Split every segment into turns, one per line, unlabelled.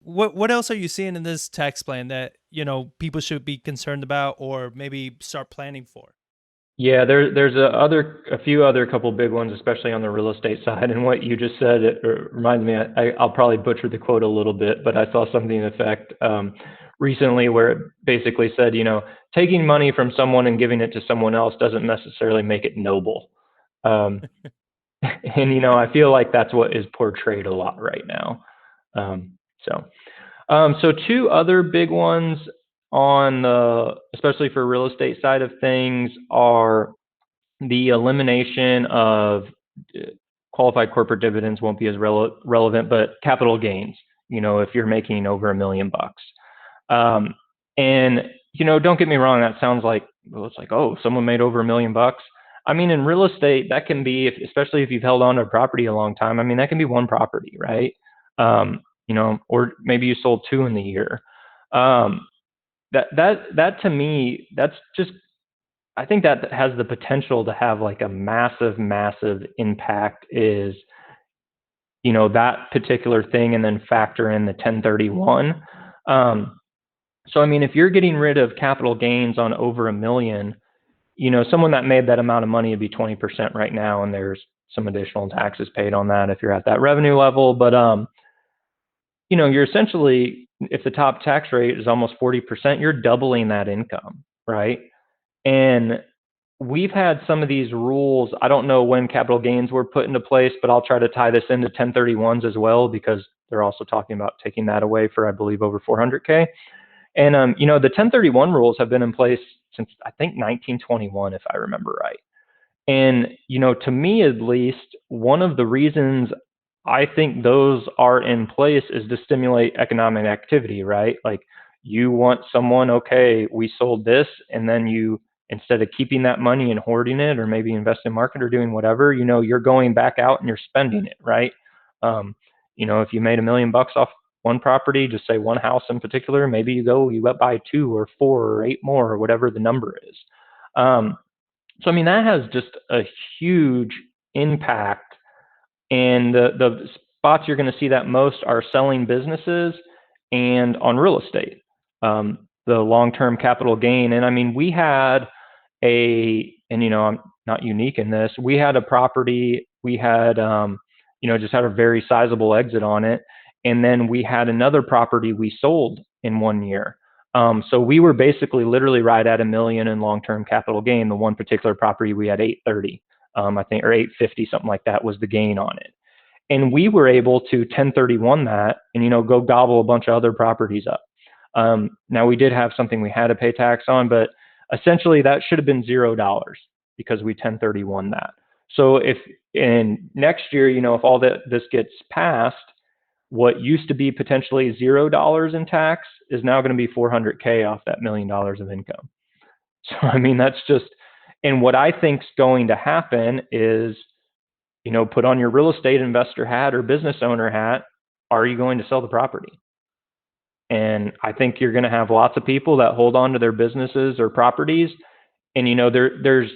what else are you seeing in this tax plan that, people should be concerned about or maybe start planning for?
Yeah, there's a few other couple big ones, especially on the real estate side. And what you just said, it reminds me. I'll probably butcher the quote a little bit, but I saw something in effect recently where it basically said, taking money from someone and giving it to someone else doesn't necessarily make it noble. Um, and I feel like that's what is portrayed a lot right now. Um, so. So two other big ones on the, especially for real estate side of things, are the elimination of qualified corporate dividends won't be as relevant, but capital gains, if you're making over $1 million. Um, and, don't get me wrong, that sounds like, well, it's like, oh, someone made over $1 million. I mean, in real estate, that can be, especially if you've held on to a property a long time, I mean, that can be one property, right? Or maybe you sold two in the year. Um, that to me, that's just, I think that has the potential to have like a massive, massive impact is, that particular thing, and then factor in the 1031. Um, so, I mean, if you're getting rid of capital gains on over a million, someone that made that amount of money would be 20% right now, and there's some additional taxes paid on that if you're at that revenue level. But, you're essentially, if the top tax rate is almost 40%, you're doubling that income, right? And we've had some of these rules. I don't know when capital gains were put into place, but I'll try to tie this into 1031s as well, because they're also talking about taking that away for, I believe, over 400K. And, the 1031 rules have been in place since, I think, 1921, if I remember right. And, to me at least, one of the reasons I think those are in place is to stimulate economic activity, right? Like, you want someone, okay, we sold this, and then you, instead of keeping that money and hoarding it or maybe invest in market or doing whatever, you're going back out and you're spending it, right? Um, if you made $1 million off one property, just say one house in particular, maybe you buy two or four or eight more or whatever the number is. So I mean, that has just a huge impact, and the spots you're going to see that most are selling businesses and on real estate, the long-term capital gain. And I mean, we had and I'm not unique in this. We had a property, we had, just had a very sizable exit on it, and then we had another property we sold in 1 year. So we were basically literally right at a million in long-term capital gain. The one particular property we had 830, I think, or 850, something like that was the gain on it. And we were able to 1031 that and, go gobble a bunch of other properties up. Now we did have something we had to pay tax on, but essentially that should have been $0 because we 1031 that. So if in next year, if all this gets passed, what used to be potentially $0 in tax is now going to be 400K off that $1 million of income. So I mean, that's just, and what I think's going to happen is, put on your real estate investor hat or business owner hat. Are you going to sell the property? And I think you're going to have lots of people that hold on to their businesses or properties. And, there's,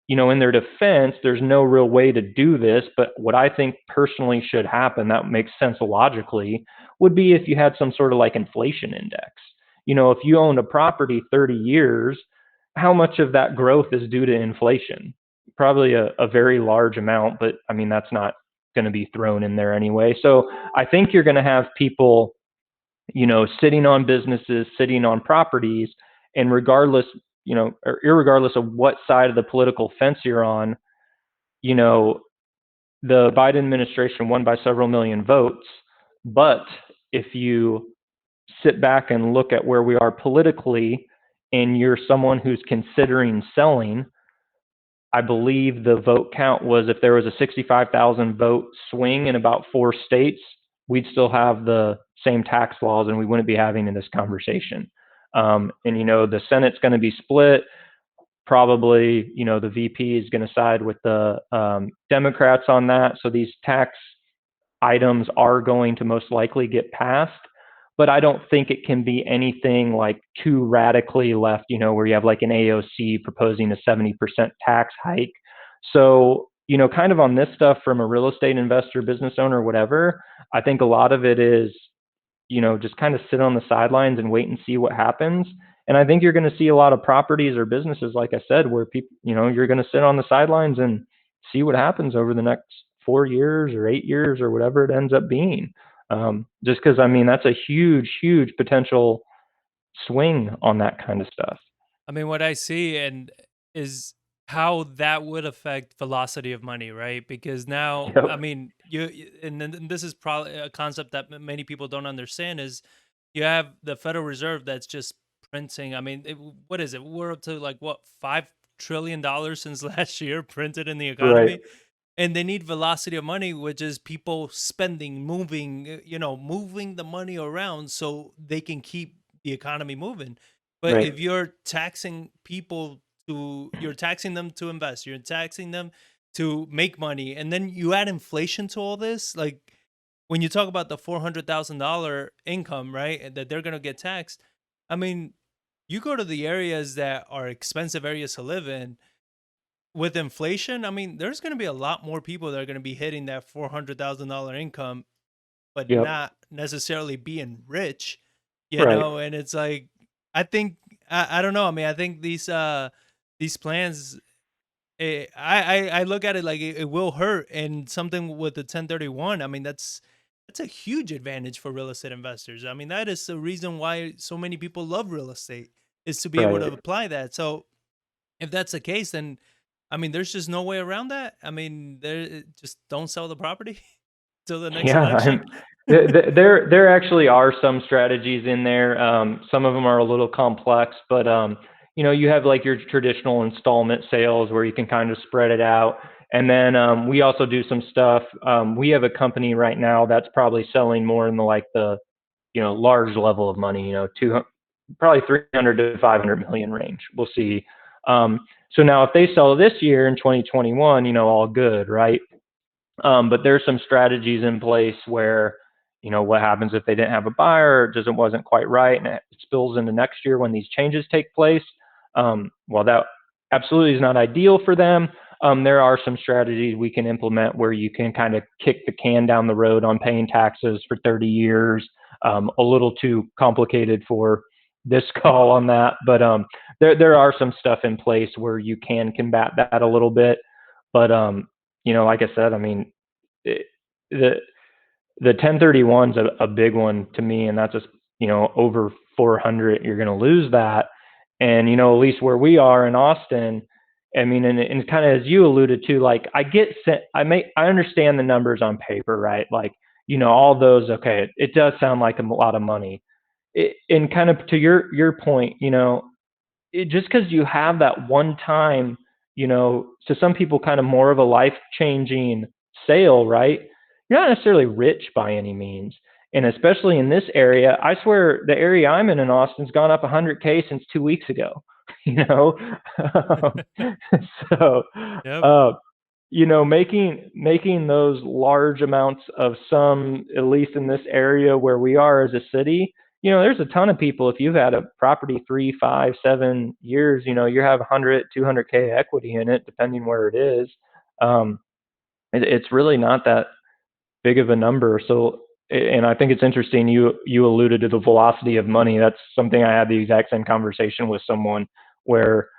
in their defense, there's no real way to do this. But what I think personally should happen, that makes sense logically, would be if you had some sort of like inflation index. If you owned a property 30 years, how much of that growth is due to inflation? Probably a very large amount, but I mean, that's not going to be thrown in there anyway. So I think you're going to have people, sitting on businesses, sitting on properties, and regardless, or irregardless of what side of the political fence you're on, you know, the Biden administration won by several million votes. But if you sit back and look at where we are politically, and you're someone who's considering selling, I believe the vote count was if there was a 65,000 vote swing in about 4 states, we'd still have the same tax laws and we wouldn't be having this conversation. And, the Senate's going to be split. Probably, the VP is going to side with the Democrats on that. So these tax items are going to most likely get passed, but I don't think it can be anything like too radically left, where you have like an AOC proposing a 70% tax hike. So, kind of on this stuff from a real estate investor, business owner, whatever, I think a lot of it is, just kind of sit on the sidelines and wait and see what happens. And I think you're going to see a lot of properties or businesses, like I said, where people, you're going to sit on the sidelines and see what happens over the next 4 years or 8 years or whatever it ends up being. Just because, I mean, that's a huge, huge potential swing on that kind of stuff.
I mean, what I see and is how that would affect velocity of money, right? Because now,
Yep.
I mean, and then this is probably a concept that many people don't understand is you have the Federal Reserve that's just printing. I mean, what is it? We're up to like what $5 trillion since last year printed in the
Right.
economy, and they need velocity of money, which is people spending, moving, moving the money around so they can keep the economy moving. But
Right.
if you're taxing people you're taxing them to invest, you're taxing them to make money, and then you add inflation to all this, like when you talk about the $400,000 income, right, and that they're gonna get taxed. I mean, you go to the areas that are expensive areas to live in, with inflation, I mean, there's going to be a lot more people that are going to be hitting that $400,000 income, but
Yep.
not necessarily being rich,
Right.
And it's like, I think, I don't know. I mean, I think these plans, I look at it like it will hurt, and something with the 1031. I mean, that's a huge advantage for real estate investors. I mean, that is the reason why so many people love real estate, is to be able to
Right.
apply that. So if that's the case, then I mean, there's just no way around that. I mean, there just don't sell the property till the next
Yeah,
election.
there actually are some strategies in there. Some of them are a little complex, but you have like your traditional installment sales where you can kind of spread it out. And then we also do some stuff. We have a company right now that's probably selling more in the like the large level of money. Probably 300 to 500 million range. We'll see. Um, so now if they sell this year in 2021, all good, right? But there's some strategies in place where, what happens if they didn't have a buyer, or it wasn't quite right, and it spills into next year when these changes take place. While that absolutely is not ideal for them, there are some strategies we can implement where you can kind of kick the can down the road on paying taxes for 30 years. A little too complicated for this call on that, but there are some stuff in place where you can combat that a little bit. But like I said, I mean, it, the the 1031's a big one to me, and that's just over 400. You're going to lose that, and at least where we are in Austin, I mean, and kind of as you alluded to, like I understand the numbers on paper, right? Like all those, okay, it does sound like a lot of money. And kind of to your point, just because you have that one time, to some people, kind of more of a life changing sale, right? You're not necessarily rich by any means. And especially in this area, I swear the area I'm in Austin's gone up 100K since 2 weeks ago. You know, so
Yep.
uh, making those large amounts of sum, at least in this area where we are as a city, there's a ton of people. If you've had a property 3, 5, 7 years, you have 100, 200K equity in it, depending where it is. Um, it's really not that big of a number. So, and I think it's interesting. You alluded to the velocity of money. That's something I had the exact same conversation with someone where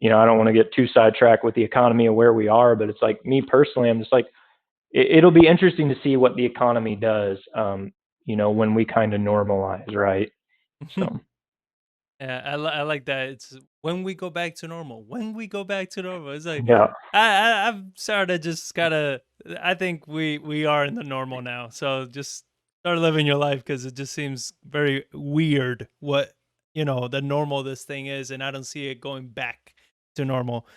I don't want to get too sidetracked with the economy of where we are, but it's like me personally, I'm just like, it'll be interesting to see what the economy does, when we kind of normalize, right? So,
Yeah, I like that. It's when we go back to normal. When we go back to normal, it's like
yeah,
I'm sorry to just gotta. I think we are in the normal now. So just start living your life, because it just seems very weird what the normal this thing is, and I don't see it going back to normal.